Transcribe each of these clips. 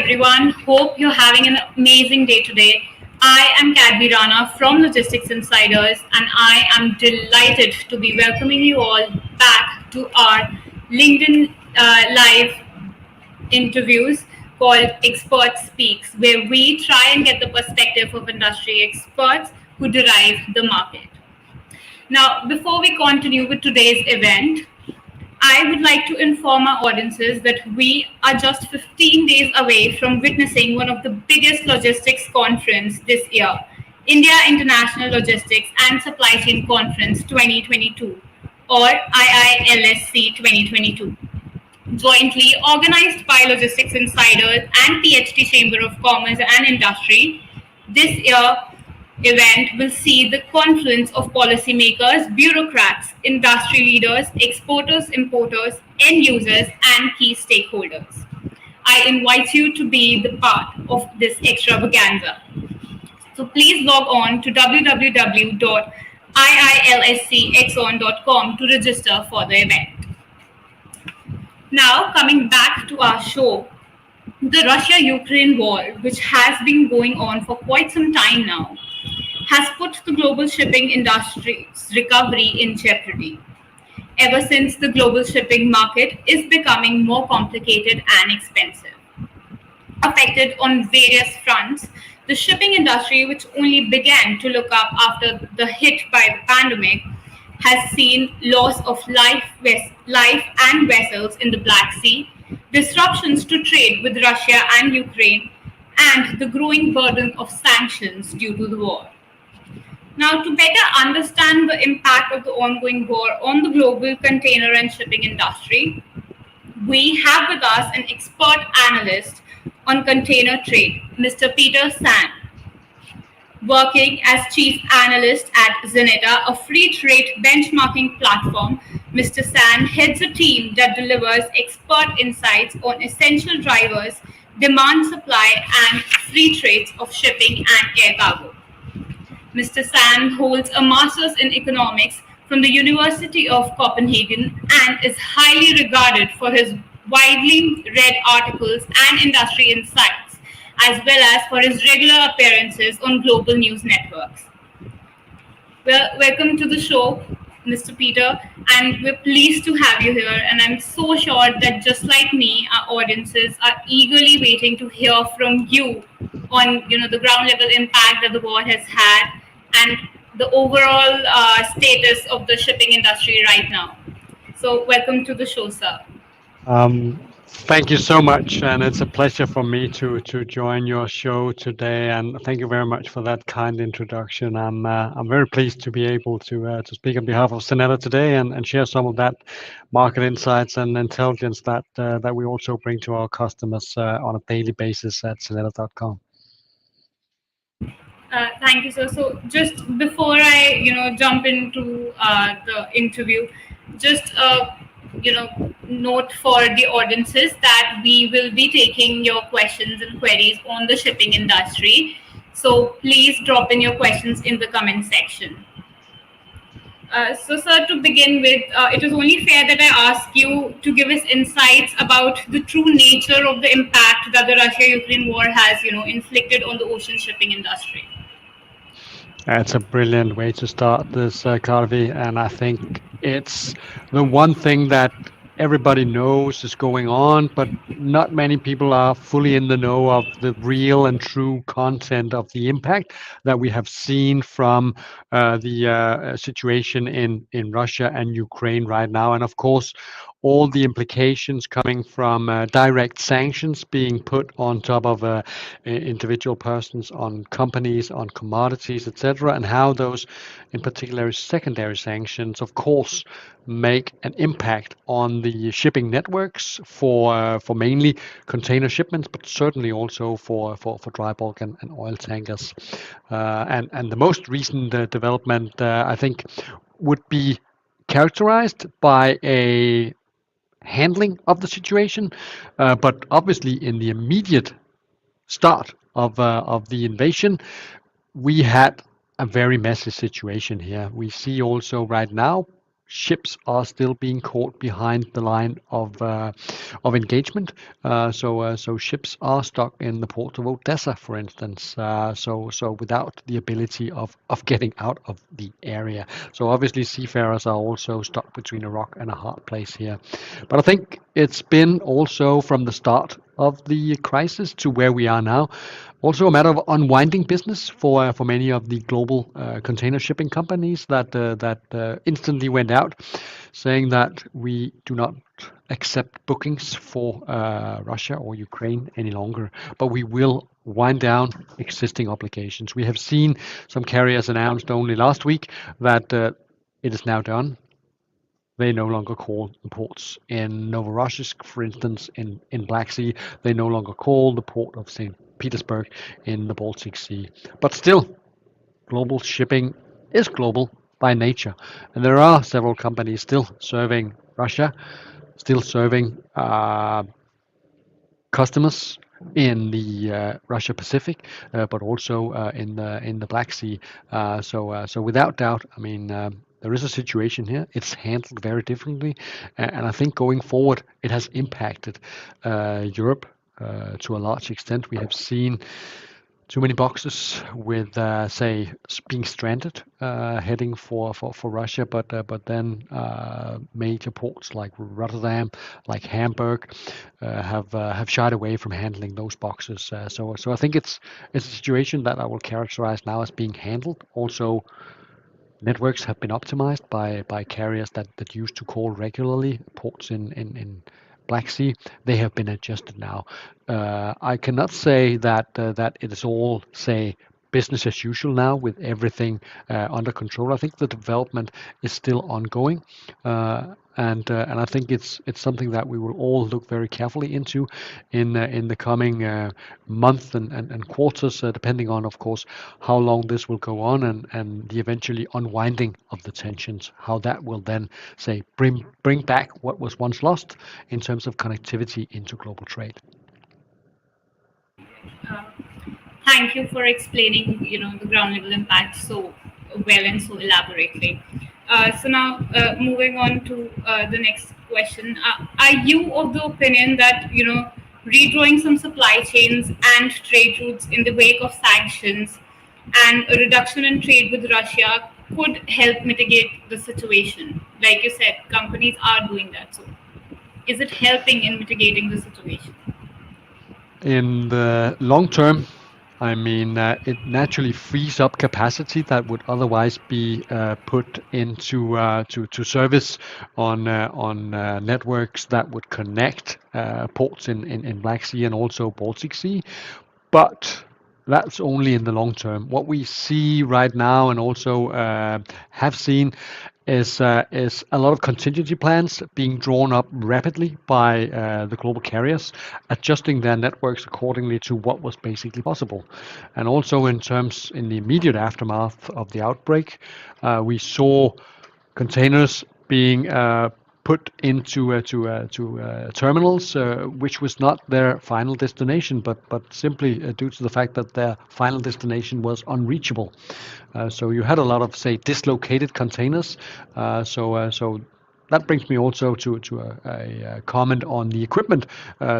everyone. Hope you're having an amazing day today. I am Kadvi Rana from Logistics Insiders, and I am delighted to be welcoming you all back to our LinkedIn Live interviews called Expert Speaks, where we try and get the perspective of industry experts who derive the market. Now, before we continue with today's event, I would like to inform our audiences that we are just 15 days away from witnessing one of the biggest logistics conference this year, India International Logistics and Supply Chain Conference 2022, or IILSC 2022. Jointly organized by Logistics Insiders and PhD Chamber of Commerce and Industry, this year event will see the confluence of policymakers, bureaucrats, industry leaders, exporters, importers, end users, and key stakeholders. I invite you to be the part of this extravaganza. So please log on to www.iilscexon.com to register for the event. Now, coming back to our show, the Russia-Ukraine war, which has been going on for quite some time now, has put the global shipping industry's recovery in jeopardy. Ever since the global shipping market is becoming more complicated and expensive. Affected on various fronts, the shipping industry, which only began to look up after the hit by the pandemic, has seen loss of life and vessels in the Black Sea, disruptions to trade with Russia and Ukraine, and the growing burden of sanctions due to the war. Now, to better understand the impact of the ongoing war on the global container and shipping industry, we have with us an expert analyst on container trade, Mr. Peter San. Working as chief analyst at Xeneta, a free trade benchmarking platform, Mr. San heads a team that delivers expert insights on essential drivers, demand, supply, and free trades of shipping and air cargo. Mr. San holds a master's in economics from the University of Copenhagen and is highly regarded for his widely read articles and industry insights, as well as for his regular appearances on global news networks. Well, welcome to the show, Mr. Peter, and we're pleased to have you here. And I'm so sure that just like me, our audiences are eagerly waiting to hear from you on, the ground level impact that the war has had and the overall status of the shipping industry right now. So welcome to the show, sir. Thank you so much, and it's a pleasure for me to join your show today. And thank you very much for that kind introduction. I'm very pleased to be able to speak on behalf of Xeneta today and share some of that market insights and intelligence that we also bring to our customers on a daily basis at Xeneta.com. Thank you, sir. So just before I, jump into the interview, just note for the audiences that we will be taking your questions and queries on the shipping industry. So please drop in your questions in the comment section. So, sir, to begin with, it is only fair that I ask you to give us insights about the true nature of the impact that the Russia-Ukraine war has, inflicted on the ocean shipping industry. That's a brilliant way to start this, Karvi, and I think it's the one thing that everybody knows is going on, but not many people are fully in the know of the real and true content of the impact that we have seen from the situation in Russia and Ukraine right now. And of course, all the implications coming from direct sanctions being put on top of individual persons, on companies, on commodities, etc., and how those, in particular, secondary sanctions, of course, make an impact on the shipping networks for mainly container shipments, but certainly also for dry bulk and oil tankers. And the most recent development, I think, would be characterized by a handling of the situation, but obviously in the immediate start of the invasion, we had a very messy situation here. We see also right now ships are still being caught behind the line of engagement. So ships are stuck in the port of Odessa, for instance. So without the ability of getting out of the area. So obviously seafarers are also stuck between a rock and a hard place here. But I think it's been also from the start of the crisis to where we are now, also a matter of unwinding business for many of the global container shipping companies that instantly went out, saying that we do not accept bookings for Russia or Ukraine any longer, but we will wind down existing obligations. We have seen some carriers announced only last week that it is now done. They no longer call the ports in Novorossiysk, for instance, in Black Sea. They no longer call the port of St. Petersburg in the Baltic Sea. But still, global shipping is global by nature. And there are several companies still serving Russia, still serving customers in the Russia Pacific, but also in the Black Sea. So without doubt, I mean. There is a situation here. It's handled very differently, and I think going forward, it has impacted Europe to a large extent. We have seen too many boxes with, say, being stranded, heading for Russia, but then major ports like Rotterdam, like Hamburg, have shied away from handling those boxes. So I think it's a situation that I will characterize now as being handled. Also, networks have been optimized by carriers that used to call regularly ports in Black Sea. They have been adjusted now. I cannot say that it is all, say, business as usual now with everything under control. I think the development is still ongoing, and I think it's something that we will all look very carefully into in the coming month and quarters, depending on, of course, how long this will go on and the eventually unwinding of the tensions, how that will then, say, bring back what was once lost in terms of connectivity into global trade. Uh, Thank you for explaining, the ground level impact so well and so elaborately. So now, moving on to the next question, are you of the opinion that redrawing some supply chains and trade routes in the wake of sanctions and a reduction in trade with Russia could help mitigate the situation? Like you said, companies are doing that. So, is it helping in mitigating the situation? In the long term, I mean, it naturally frees up capacity that would otherwise be put into to service on networks that would connect ports in Black Sea and also Baltic Sea. But that's only in the long term. What we see right now and also have seen is a lot of contingency plans being drawn up rapidly by the global carriers, adjusting their networks accordingly to what was basically possible. And also in the immediate aftermath of the outbreak, we saw containers being put into terminals, which was not their final destination, but simply due to the fact that their final destination was unreachable. So you had a lot of, say, dislocated containers. So that brings me also to a comment on the equipment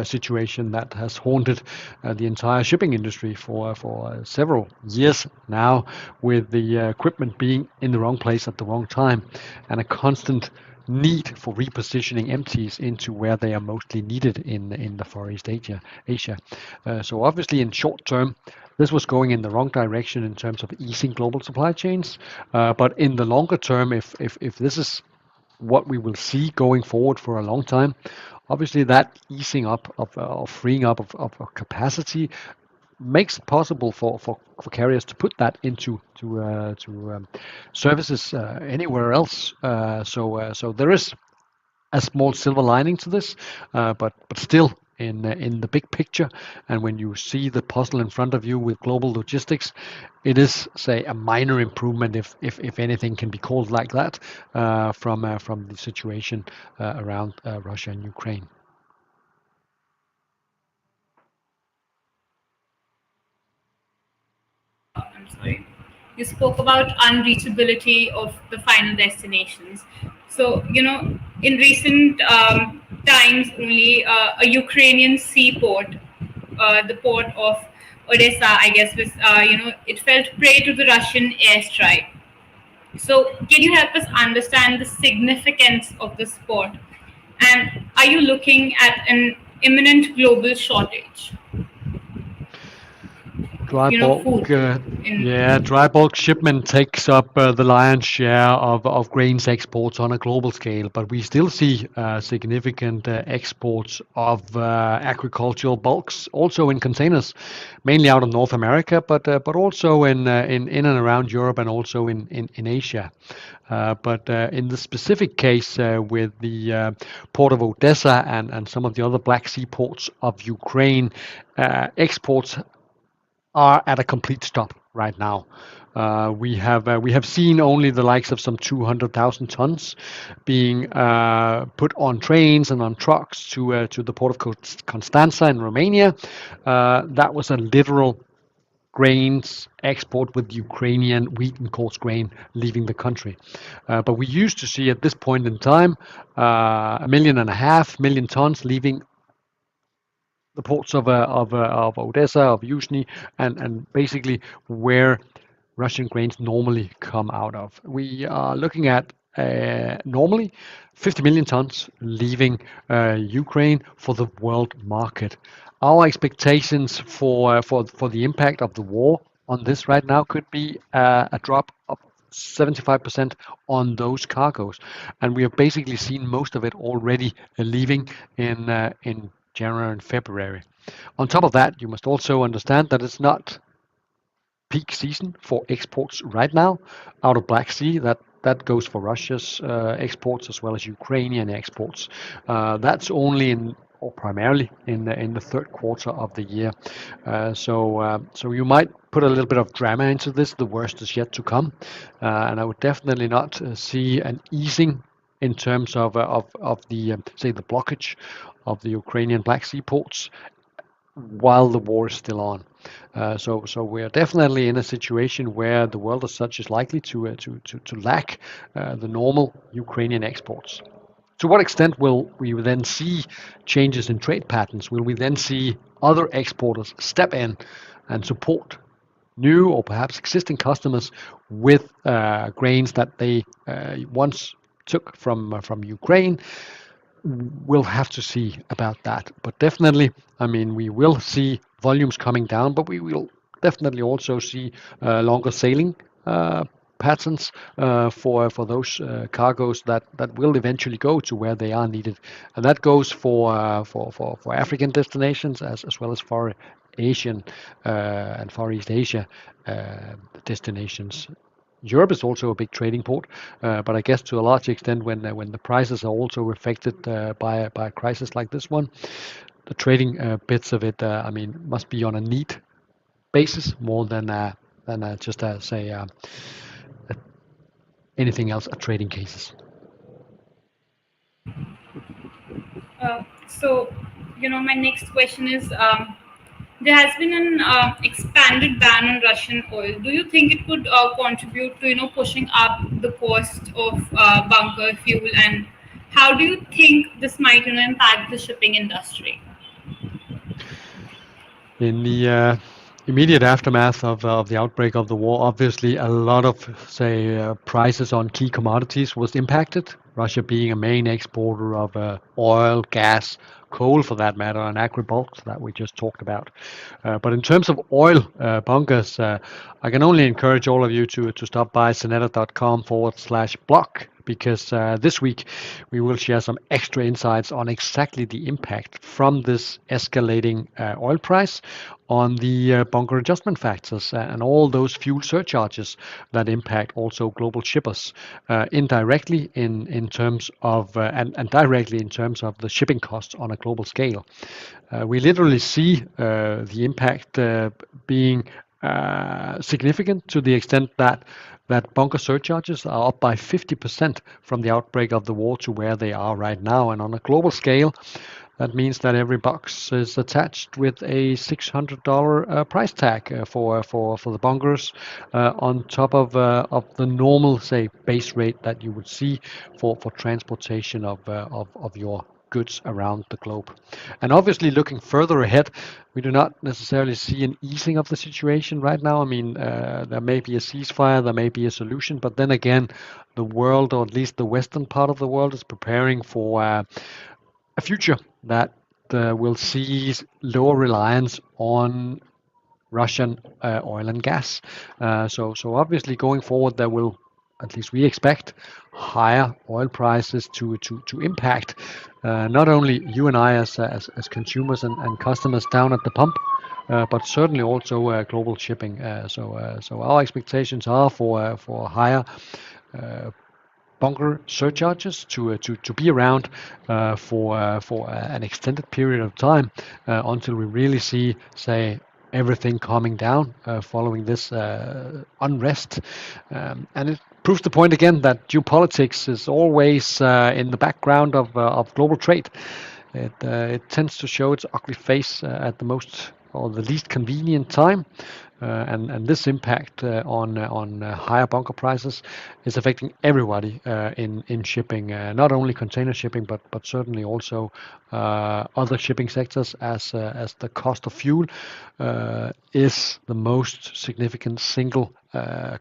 situation that has haunted the entire shipping industry for several years now, with the equipment being in the wrong place at the wrong time, and a constant need for repositioning empties into where they are mostly needed in the Far East Asia. So obviously, in short term, this was going in the wrong direction in terms of easing global supply chains. But in the longer term, if this is what we will see going forward for a long time, obviously that easing up of freeing up of capacity makes it possible for carriers to put that into services anywhere else. So there is a small silver lining to this, but still in the big picture, and when you see the puzzle in front of you with global logistics, it is, say, a minor improvement, if anything can be called like that, from the situation around Russia and Ukraine. I'm sorry. You spoke about unreachability of the final destinations. So, in recent times, only a Ukrainian seaport, the port of Odessa, I guess, was, it fell prey to the Russian airstrike. So, can you help us understand the significance of this port? And are you looking at an imminent global shortage? Dry Food bulk, in. yeah, dry bulk shipment takes up the lion's share of grains exports on a global scale, but we still see significant exports of agricultural bulks, also in containers, mainly out of North America, but also in and around Europe and also in Asia. But in the specific case with the port of Odessa and some of the other Black Sea ports of Ukraine, exports are at a complete stop right now. We have seen only the likes of some 200,000 tons being put on trains and on trucks to the port of Constanța in Romania. That was a literal grains export with Ukrainian wheat and coarse grain leaving the country. But we used to see at this point in time 1.5 million tons leaving the ports of Odessa, of Yuzhny, and basically where Russian grains normally come out of. We are looking at normally 50 million tons leaving Ukraine for the world market. Our expectations for the impact of the war on this right now could be a drop of 75% on those cargoes, and we have basically seen most of it already leaving in January and February. On top of that, you must also understand that it's not peak season for exports right now out of Black Sea. That goes for Russia's exports as well as Ukrainian exports. That's only in or primarily in the third quarter of the year. So you might put a little bit of drama into this. The worst is yet to come, and I would definitely not see an easing in terms of the say the blockage of the Ukrainian Black Sea ports while the war is still on. So we are definitely in a situation where the world as such is likely to lack the normal Ukrainian exports. To what extent will we then see changes in trade patterns? Will we then see other exporters step in and support new or perhaps existing customers with grains that they once took from Ukraine? We'll have to see about that. But definitely, I mean, we will see volumes coming down, but we will definitely also see longer sailing patterns for those cargoes that will eventually go to where they are needed, and that goes for African destinations as well as for Asian and Far East Asia destinations. Europe is also a big trading port, but I guess to a large extent, when the prices are also affected by a crisis like this one, the trading bits of it, I mean, must be on a need basis more than just say anything else, a trading cases. So, my next question is, there has been an expanded ban on Russian oil. Do you think it could contribute to pushing up the cost of bunker fuel, and how do you think this might impact the shipping industry? In the immediate aftermath of the outbreak of the war, obviously a lot of, say, prices on key commodities was impacted. Russia being a main exporter of oil, gas, coal for that matter, and agri-bulks that we just talked about. But in terms of oil bunkers, I can only encourage all of you to stop by xeneta.com/blog, because this week we will share some extra insights on exactly the impact from this escalating oil price on the bunker adjustment factors and all those fuel surcharges that impact also global shippers indirectly in terms of and directly in terms of the shipping costs on a global scale. We literally see the impact being significant to the extent that bunker surcharges are up by 50% from the outbreak of the war to where they are right now. And on a global scale, That means that every box is attached with a $600 price tag for the bunkers on top of the normal, say, base rate that you would see for transportation of your goods around the globe. And obviously, looking further ahead, we do not necessarily see an easing of the situation right now. I mean, there may be a ceasefire, there may be a solution, but then again, the world, or at least the western part of the world, is preparing for a future that will see lower reliance on Russian oil and gas. So obviously going forward, there will, at least we expect, higher oil prices to impact not only you and I as consumers and customers down at the pump, but certainly also global shipping. So our expectations are for higher bunker surcharges to be around for an extended period of time until we really see, say, everything calming down following this unrest. And it proves the point again that geopolitics is always in the background of global trade. It tends to show its ugly face at the most or the least convenient time. And this impact on higher bunker prices is affecting everybody in shipping, not only container shipping, but certainly also other shipping sectors, as the cost of fuel is the most significant single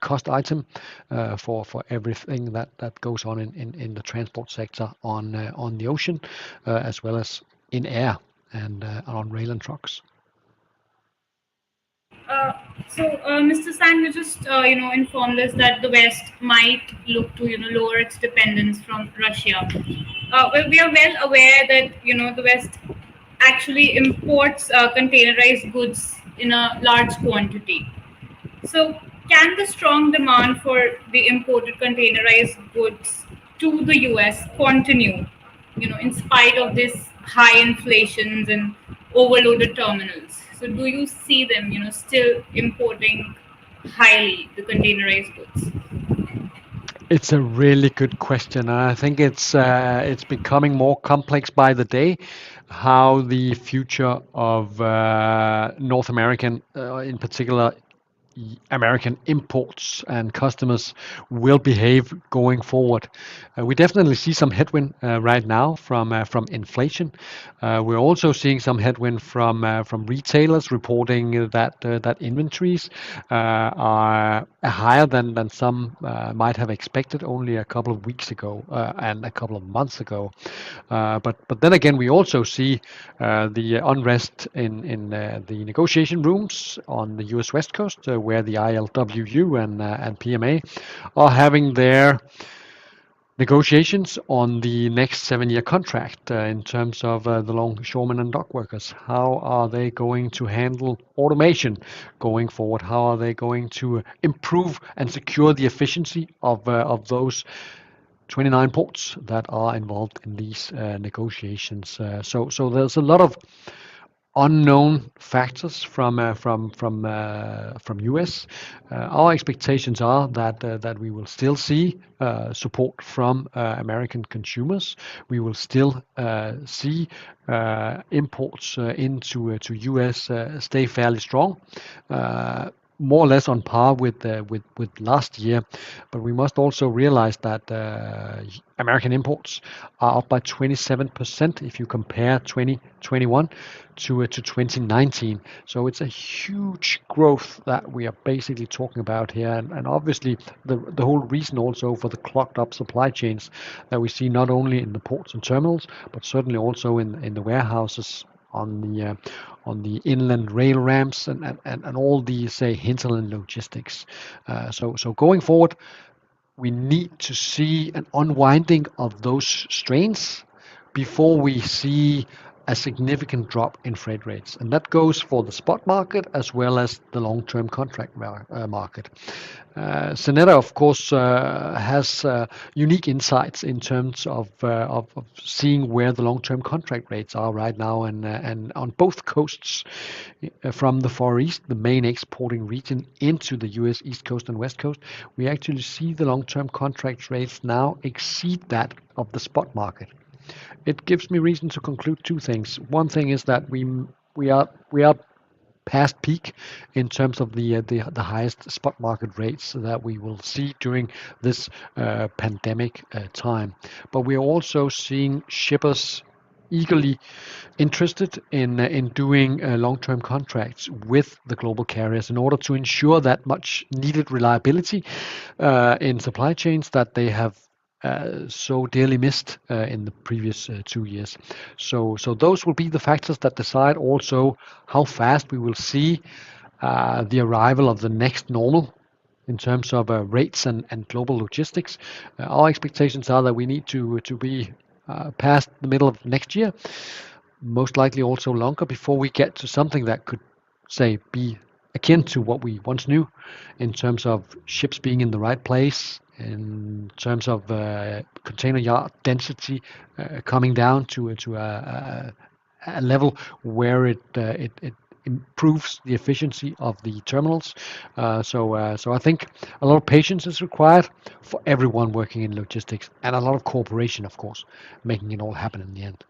cost item for everything that goes on in the transport sector on the ocean, as well as in air and on rail and trucks. Mr. Sang, you just informed us that the West might look to lower its dependence from Russia. Well, we are well aware that the West actually imports containerized goods in a large quantity. So, can the strong demand for the imported containerized goods to the US continue, in spite of this high inflations and overloaded terminals? So, do you see them, still importing highly the containerized goods? It's a really good question, and I think it's becoming more complex by the day. How the future of North American, in particular, American imports and customers will behave going forward. We definitely see some headwind right now from inflation. We're also seeing some headwind from retailers reporting that inventories are higher than some might have expected only a couple of weeks ago and a couple of months ago. But then again, we also see the unrest in the negotiation rooms on the U.S. West Coast, where the ILWU and PMA are having their negotiations on the next 7-year contract in terms of the longshoremen and dock workers. How are they going to handle automation going forward? How are they going to improve and secure the efficiency of those 29 ports that are involved in these negotiations? So there's a lot of unknown factors from US. Our expectations are that we will still see support from American consumers. We will still see imports into to US stay fairly strong. More or less on par with last year, but we must also realize that American imports are up by 27% if you compare 2021 to 2019. So it's a huge growth that we are basically talking about here, and obviously the whole reason also for the clogged up supply chains that we see not only in the ports and terminals, but certainly also in the warehouses on the inland rail ramps and all these, say, hinterland logistics. So going forward, we need to see an unwinding of those strains before we see a significant drop in freight rates. And that goes for the spot market as well as the long-term contract market. Xeneta, of course, has unique insights in terms of seeing where the long-term contract rates are right now, and on both coasts, from the Far East, the main exporting region, into the U.S. East Coast and West Coast, we actually see the long-term contract rates now exceed that of the spot market. it gives me reason to conclude two things. One thing is that we are past peak in terms of the highest spot market rates that we will see during this pandemic time. But we are also seeing shippers eagerly interested in doing long-term contracts with the global carriers in order to ensure that much needed reliability in supply chains that they have so dearly missed in the previous 2 years. So those will be the factors that decide also how fast we will see the arrival of the next normal in terms of rates and global logistics. Our expectations are that we need to be past the middle of next year, most likely also longer, before we get to something that could, say, be akin to what we once knew in terms of ships being in the right place, in terms of container yard density coming down to a level where it improves the efficiency of the terminals. So I think a lot of patience is required for everyone working in logistics, and a lot of cooperation, of course, making it all happen in the end.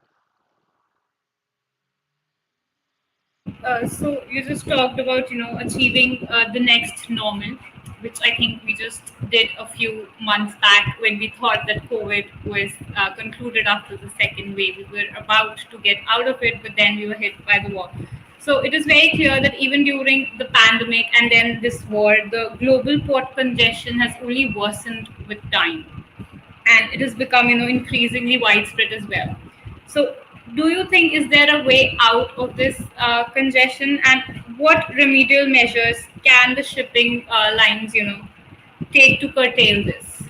So you just talked about achieving the next normal, which I think we just did a few months back when we thought that COVID was concluded after the second wave. We were about to get out of it, but then we were hit by the war. So it is very clear that even during the pandemic and then this war, the global port congestion has only worsened with time, and it has become increasingly widespread as well. So do you think, is there a way out of this congestion, and what remedial measures can the shipping lines take to curtail this?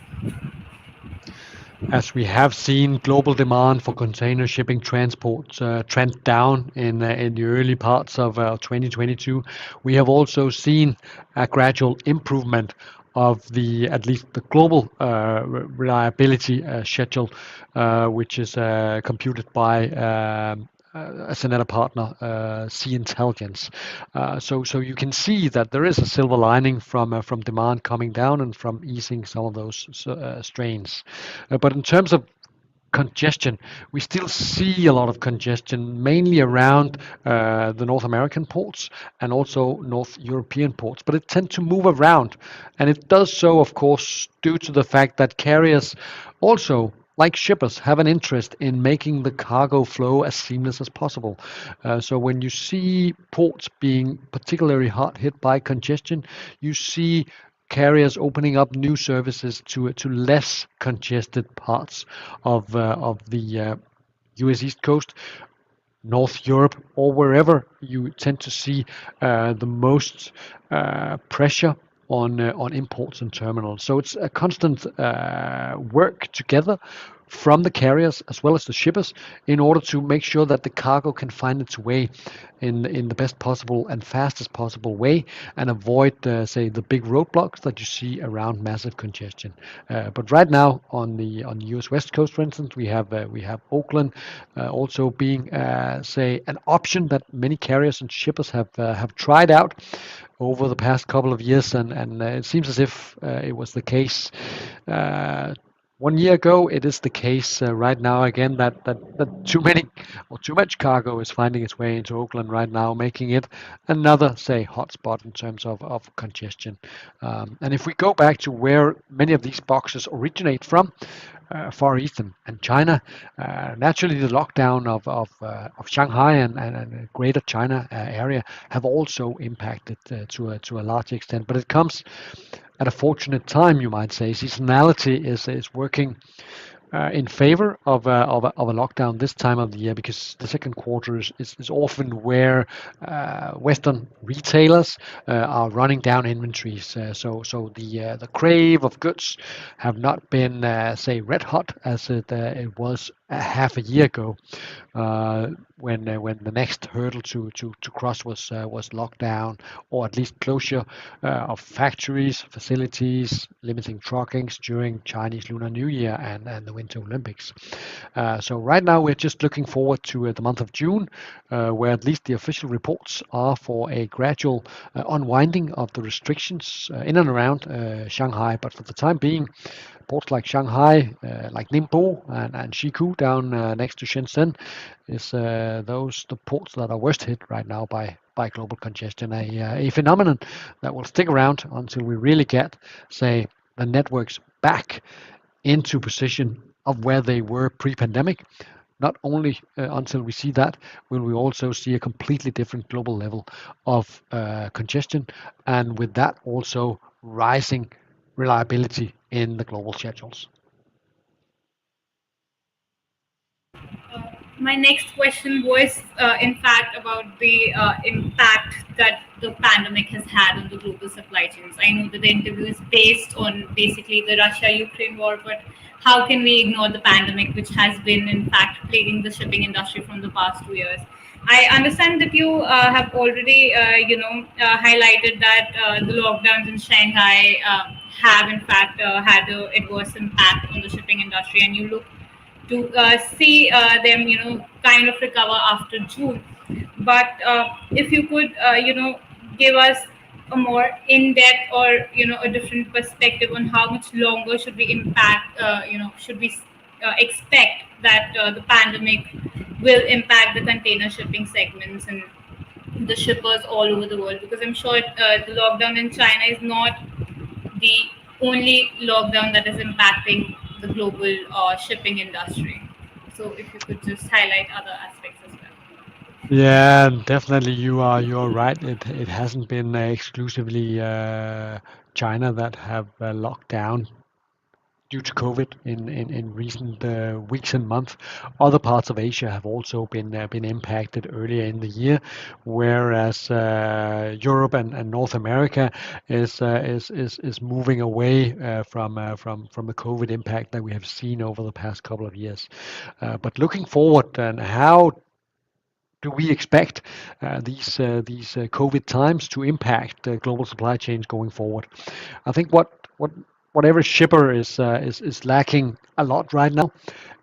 As we have seen global demand for container shipping transport trend down in the early parts of 2022, we have also seen a gradual improvement of at least the global reliability schedule, which is computed by a Xeneta partner, Sea Intelligence. So you can see that there is a silver lining from demand coming down and from easing some of those strains. But in terms of congestion, we still see a lot of congestion, mainly around the North American ports and also North European ports. But it tends to move around, and it does so, of course, due to the fact that carriers also, like shippers, have an interest in making the cargo flow as seamless as possible. So when you see ports being particularly hard hit by congestion, you see carriers opening up new services to less congested parts of the U.S. East Coast, North Europe, or wherever you tend to see the most pressure on imports and terminals. So it's a constant work together from the carriers as well as the shippers in order to make sure that the cargo can find its way in the best possible and fastest possible way, and avoid say the big roadblocks that you see around massive congestion. But right now on the US West Coast, for instance, we have Oakland also being say an option that many carriers and shippers have tried out over the past couple of years, and it seems as if it was the case 1 year ago. It is the case right now again that too much cargo is finding its way into Oakland right now, making it another, say, hotspot in terms of congestion. And if we go back to where many of these boxes originate from, Far East and China, naturally the lockdown of Shanghai and Greater China area have also impacted to a large extent. But it comes at a fortunate time, you might say. Seasonality is working in favor of a lockdown this time of the year, because the second quarter is often where Western retailers are running down inventories. So the crave of goods have not been say red hot as it was half a year ago, when the next hurdle to cross was lockdown, or at least closure of factories, facilities, limiting truckings during Chinese Lunar New Year and the Winter Olympics. So right now we're just looking forward to the month of June, where at least the official reports are for a gradual unwinding of the restrictions in and around Shanghai. But for the time being, ports like Shanghai, like Ningbo and Shikou, down next to Shenzhen is those the ports that are worst hit right now by global congestion, a phenomenon that will stick around until we really get, say, the networks back into position of where they were pre-pandemic. Not only until we see that, will we also see a completely different global level of congestion, and with that also rising reliability in the global schedules. My next question was, in fact, about the impact that the pandemic has had on the global supply chains. I know that the interview is based on basically the Russia-Ukraine war, but how can we ignore the pandemic, which has been, in fact, plaguing the shipping industry from the past 2 years? I understand that you have already, highlighted that the lockdowns in Shanghai have, in fact, had an adverse impact on the shipping industry, and you look to see them, kind of recover after June. But if you could, give us a more in-depth or a different perspective on how much longer should we should we expect that the pandemic will impact the container shipping segments and the shippers all over the world, because I'm sure the lockdown in China is not the only lockdown that is impacting the global shipping industry. So if you could just highlight other aspects as well. Yeah, definitely. You are right. It hasn't been exclusively China that have locked down due to COVID in recent weeks and months. Other parts of Asia have also been impacted earlier in the year, whereas Europe and North America is moving away from the COVID impact that we have seen over the past couple of years. But looking forward, and how do we expect these COVID times to impact global supply chains going forward? I think whatever shipper is lacking a lot right now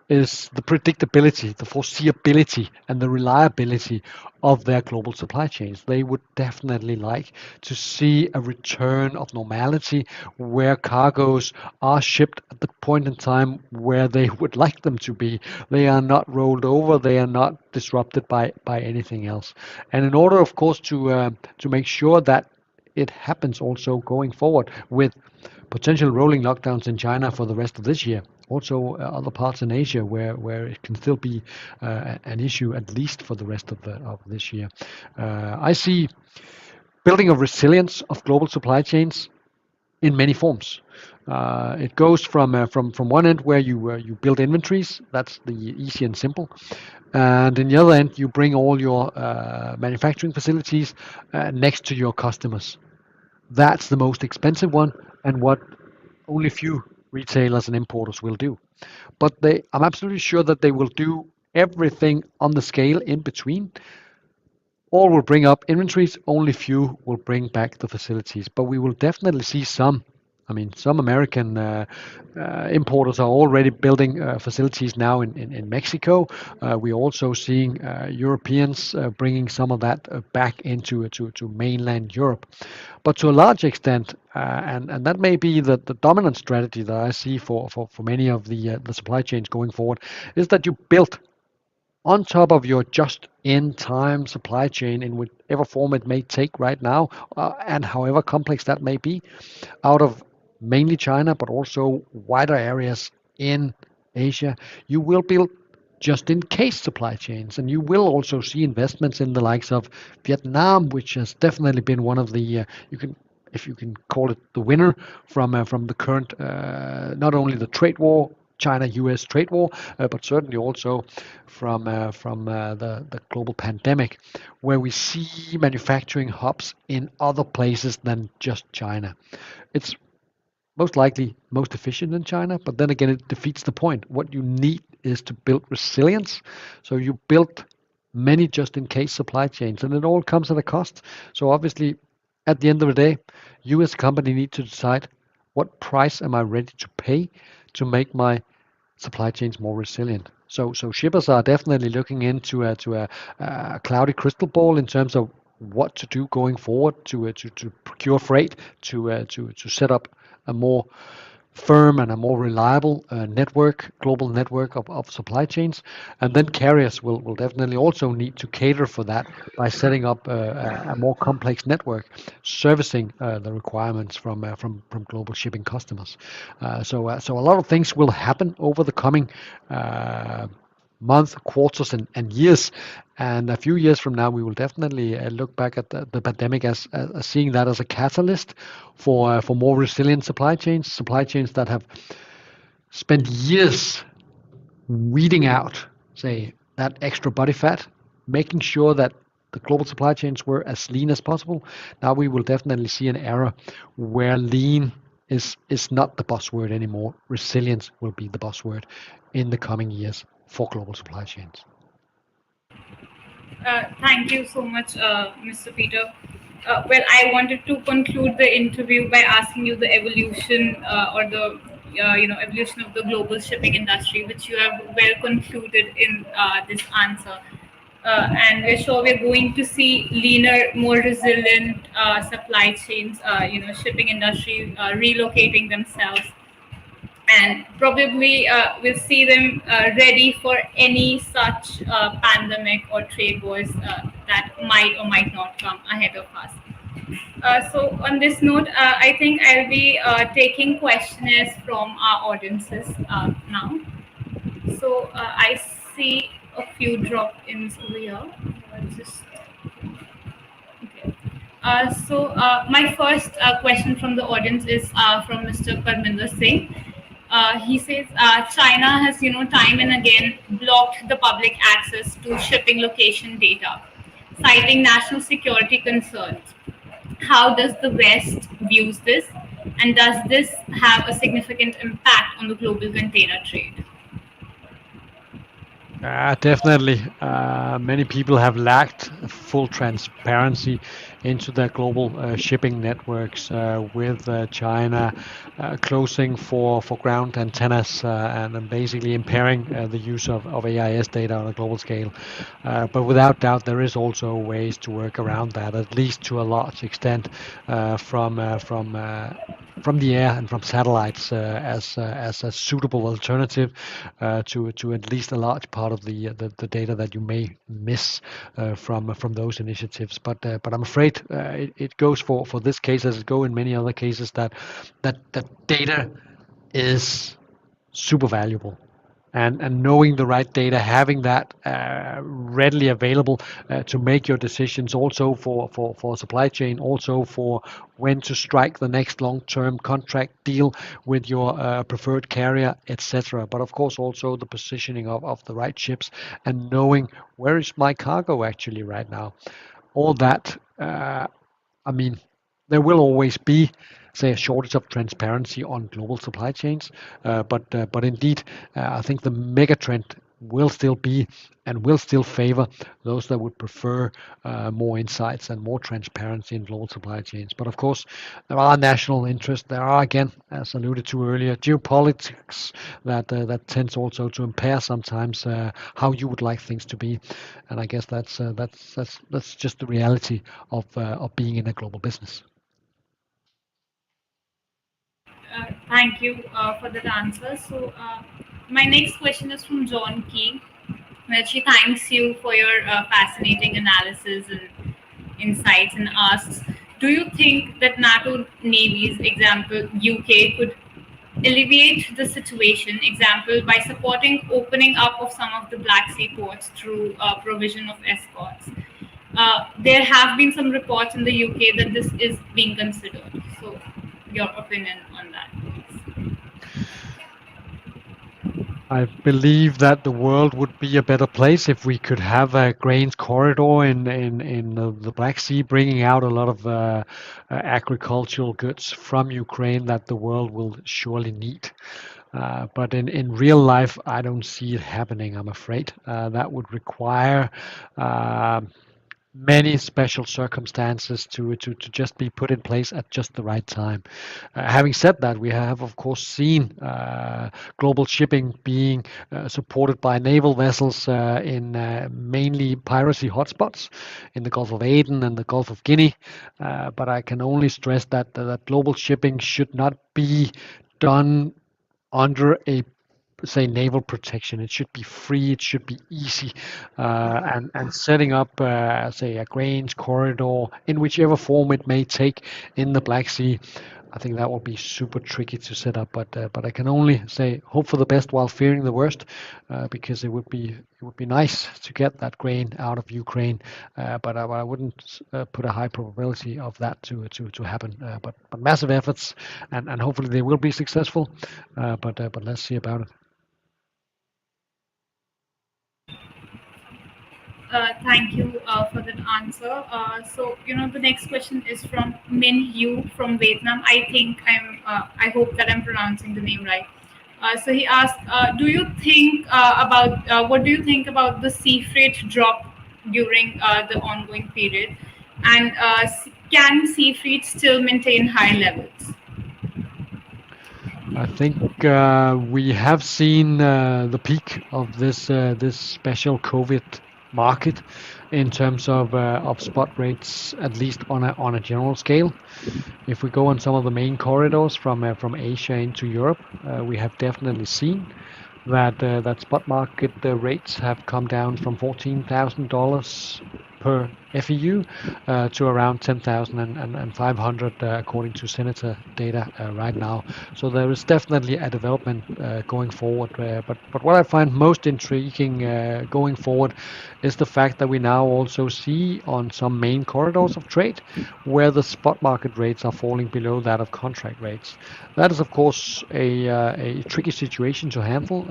is the predictability, the foreseeability, and the reliability of their global supply chains. They would definitely like to see a return of normality where cargoes are shipped at the point in time where they would like them to be. They are not rolled over, they are not disrupted by anything else. And in order, of course, to make sure that it happens also going forward with potential rolling lockdowns in China for the rest of this year. Also, other parts in Asia where it can still be an issue, at least for the rest of this year. I see building of resilience of global supply chains in many forms. It goes from one end where you build inventories. That's the easy and simple. And in the other end, you bring all your manufacturing facilities next to your customers. That's the most expensive one, and what only few retailers and importers will do. But I'm absolutely sure that they will do everything on the scale in between. All will bring up inventories, only few will bring back the facilities. But we will definitely see some. I mean, some American importers are already building facilities now in Mexico. We're also seeing Europeans bringing some of that back into to mainland Europe. But to a large extent, and that may be the dominant strategy that I see for many of the supply chains going forward, is that you build on top of your just-in-time supply chain in whatever form it may take right now, and however complex that may be, out of mainly China, but also wider areas in Asia, you will build just-in-case supply chains, and you will also see investments in the likes of Vietnam, which has definitely been one of the if you can call it the winner from the current not only the trade war, China-US trade war, but certainly also from the global pandemic, where we see manufacturing hubs in other places than just China. It's most likely most efficient in China, but then again, it defeats the point. What you need is to build resilience. So you build many just-in-case supply chains, and it all comes at a cost. So obviously, at the end of the day, you as a company need to decide what price am I ready to pay to make my supply chains more resilient. So shippers are definitely looking into a cloudy crystal ball in terms of what to do going forward to procure freight, to set up a more firm and a more reliable global network of supply chains. And then carriers will definitely also need to cater for that by setting up a more complex network, servicing the requirements from global shipping customers. So a lot of things will happen over the coming months, quarters, and years. And a few years from now, we will definitely look back at the pandemic as seeing that as a catalyst for more resilient supply chains that have spent years weeding out, say, that extra body fat, making sure that the global supply chains were as lean as possible. Now we will definitely see an era where lean is not the buzzword anymore. Resilience will be the buzzword in the coming years for global supply chains. Thank you so much, Mr. Peter. Well, I wanted to conclude the interview by asking you the evolution or the evolution of the global shipping industry, which you have well concluded in this answer. And we're sure we're going to see leaner, more resilient supply chains. Shipping industry relocating themselves, and probably we'll see them ready for any such pandemic or trade wars that might or might not come ahead of us. So on this note, I think I'll be taking questionnaires from our audiences now. So I see a few drop-ins over here. Just okay. My first question from the audience is from Mr. Parminder Singh. He says China has, time and again blocked the public access to shipping location data, citing national security concerns. How does the West views this, and does this have a significant impact on the global container trade? Definitely. Many people have lacked full transparency into their global shipping networks with China closing for ground antennas and then basically impairing the use of AIS data on a global scale. But without doubt, there is also ways to work around that, at least to a large extent, from the air and from satellites as a suitable alternative to at least a large part of the data that you may miss from those initiatives. But I'm afraid it goes for this case as it go in many other cases that data is super valuable. And knowing the right data, having that readily available to make your decisions, also for supply chain, also for when to strike the next long-term contract deal with your preferred carrier, etc. But of course also the positioning of the right ships and knowing where is my cargo actually right now. All that, I mean, there will always be, say, a shortage of transparency on global supply chains. But indeed, I think the mega trend will still be and will still favor those that would prefer more insights and more transparency in global supply chains. But of course, there are national interests. There are, again, as alluded to earlier, geopolitics that tends also to impair sometimes how you would like things to be. And I guess that's just the reality of being in a global business. Thank you for that answer. So, my next question is from John Key, where she thanks you for your fascinating analysis and insights and asks, do you think that NATO navies, example UK, could alleviate the situation, example, by supporting opening up of some of the Black Sea ports through provision of escorts? There have been some reports in the UK that this is being considered. So, your opinion on that, please. I believe that the world would be a better place if we could have a grains corridor in the Black Sea, bringing out a lot of agricultural goods from Ukraine that the world will surely need. But in real life, I don't see it happening, I'm afraid. That would require many special circumstances to just be put in place at just the right time. Having said that, we have of course seen global shipping being supported by naval vessels in mainly piracy hotspots in the Gulf of Aden and the Gulf of Guinea. But I can only stress that global shipping should not be done under a say naval protection. It should be free. It should be easy, and setting up say a grains corridor in whichever form it may take in the Black Sea. I think that will be super tricky to set up, but I can only say hope for the best while fearing the worst, because it would be nice to get that grain out of Ukraine, but I wouldn't put a high probability of that to happen. But massive efforts, and hopefully they will be successful. But let's see about it. Thank you for that answer. The next question is from Min Yu from Vietnam. I hope that I'm pronouncing the name right. So he asked, what do you think about the sea freight drop during the ongoing period, and can sea freight still maintain high levels? I think we have seen the peak of this special COVID market in terms of spot rates, at least on a general scale. If we go on some of the main corridors from Asia into Europe, we have definitely seen that spot market rates have come down from $14,000 per FEU to around 10,500 according to Xeneta data right now. So there is definitely a development going forward. But what I find most intriguing going forward is the fact that we now also see on some main corridors of trade where the spot market rates are falling below that of contract rates. That is, of course, a tricky situation to handle,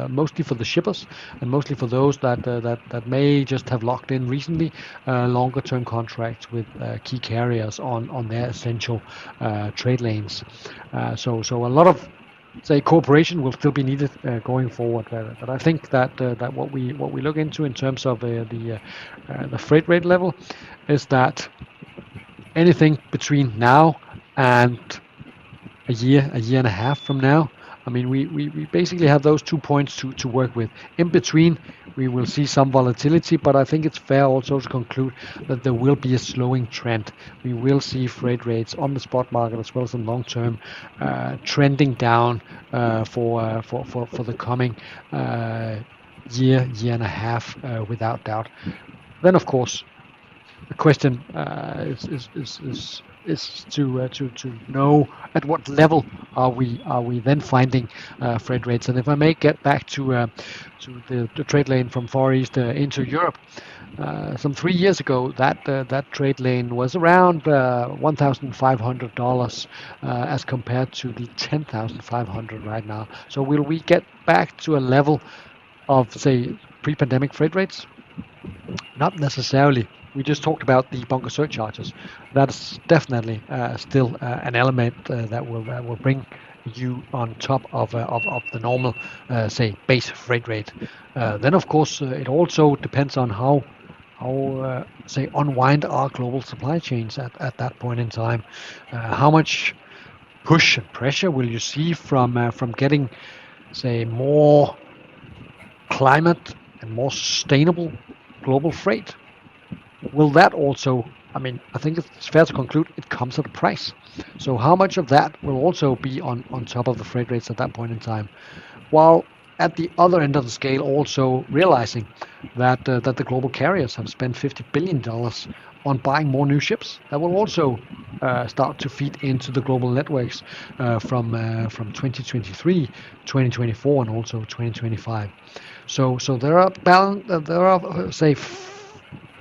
mostly for the shippers and mostly for those that may just have locked in recently longer term contracts with key carriers on their essential trade lanes. So a lot of say cooperation will still be needed going forward. But I think that what we look into in terms of the freight rate level is that anything between now and a year and a half from now. I mean, we basically have those 2 points to work with. In between, we will see some volatility, but I think it's fair also to conclude that there will be a slowing trend. We will see freight rates on the spot market as well as in long term trending down for the coming year and a half, without doubt. Then, of course, the question is to know at what level are we then finding freight rates. And if I may get back to the trade lane from Far East into Europe, some 3 years ago, that trade lane was around $1,500 as compared to the 10,500 right now. So will we get back to a level of say pre-pandemic freight rates? Not necessarily. We just talked about the bunker surcharges. That's definitely still an element that will bring you on top of the normal, say, base freight rate. Then, of course, it also depends on how say unwind our global supply chains at that point in time. How much push and pressure will you see from getting, say, more climate and more sustainable global freight? Will that also, I mean, I think it's fair to conclude it comes at a price. So how much of that will also be on top of the freight rates at that point in time? While at the other end of the scale, also realizing that the global carriers have spent $50 billion on buying more new ships, that will also start to feed into the global networks from 2023, 2024, and also 2025. So there are say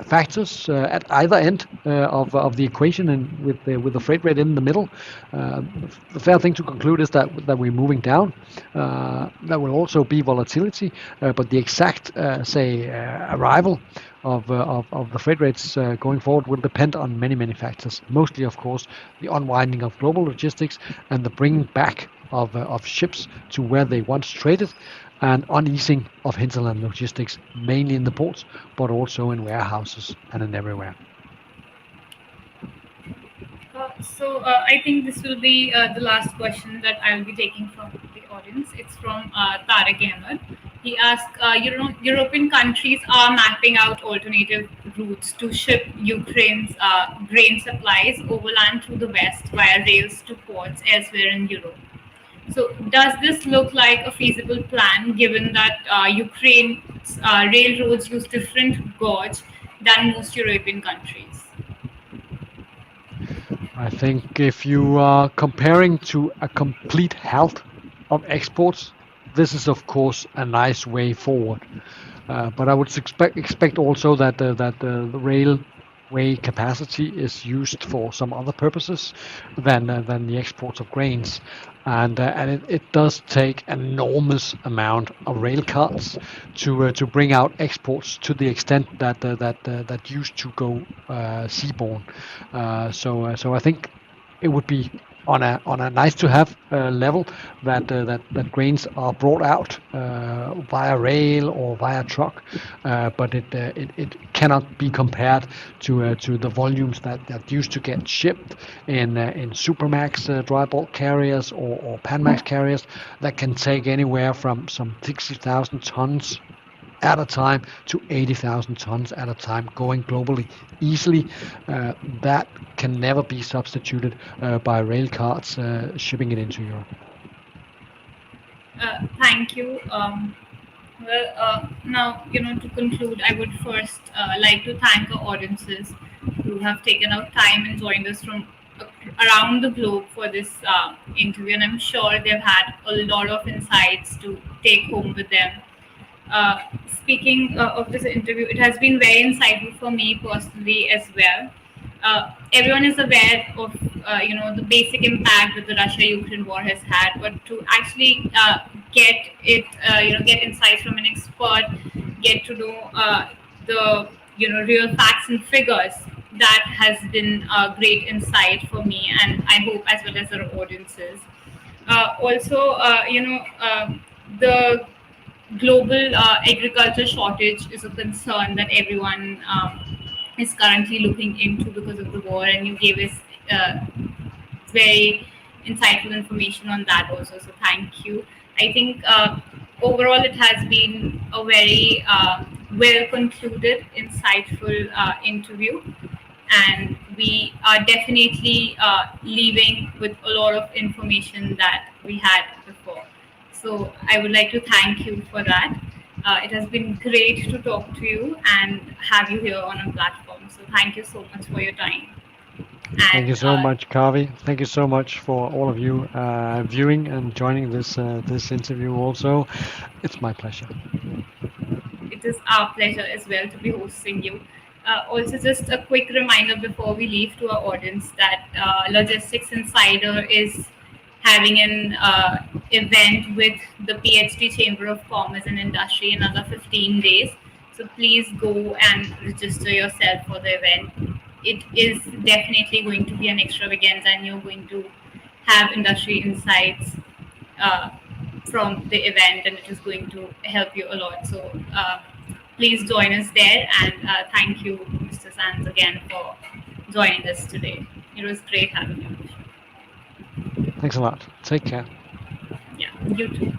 factors at either end of the equation, and with the freight rate in the middle. The fair thing to conclude is that we're moving down. There will also be volatility, but the exact say arrival of the freight rates going forward will depend on many factors. Mostly, of course, the unwinding of global logistics and the bringing back of ships to where they once traded, and uneasing of hinterland logistics, mainly in the ports, but also in warehouses and in everywhere. I think this will be the last question that I will be taking from the audience. It's from Tarek Ahmed. He asked, European countries are mapping out alternative routes to ship Ukraine's grain supplies overland through the west via rails to ports elsewhere in Europe. So, does this look like a feasible plan given that Ukraine's railroads use different gauge than most European countries? I think if you are comparing to a complete health of exports, this is of course a nice way forward. But I would expect also that the railway capacity is used for some other purposes than the exports of grains, and it does take an enormous amount of rail cars to bring out exports to the extent that used to go seaborne. So I think it would be on a nice to have level that grains are brought out via rail or via truck, but it cannot be compared to the volumes that used to get shipped in Supermax dry bulk carriers or Panmax carriers that can take anywhere from some 60,000 tons at a time to 80,000 tons at a time going globally easily. That can never be substituted by rail carts shipping it into Europe. Thank you. Now, to conclude, I would first like to thank our audiences who have taken out time and joined us from around the globe for this interview. And I'm sure they've had a lot of insights to take home with them. Uh, Speaking of this interview, it has been very insightful for me personally as well. Everyone is aware of the basic impact that the Russia-Ukraine war has had, but to actually get it, get insights from an expert, get to know the real facts and figures. That has been a great insight for me, and I hope as well as our audiences. Also, the global agriculture shortage is a concern that everyone is currently looking into because of the war, and you gave us uh, very insightful information on that also. So thank you. I think overall it has been a very well concluded, insightful interview, and we are definitely leaving with a lot of information that we had before. So I would like to thank you for that. It has been great to talk to you and have you here on a platform. So thank you so much for your time. Thank you And so much, Kavi. Thank you so much for all of you viewing and joining this interview. Also, it's my pleasure. it is our pleasure as well to be hosting you. Also, just a quick reminder before we leave to our audience that Logistics Insider is having an event with the PhD Chamber of Commerce and Industry in another 15 days. So please go and register yourself for the event. It is definitely going to be an extravaganza, and you're going to have industry insights uh, from the event, and it is going to help you a lot. So please join us there, and thank you, Mr. Sands, again for joining us today. It was great having you. Thanks a lot. Take care. Yeah, you too.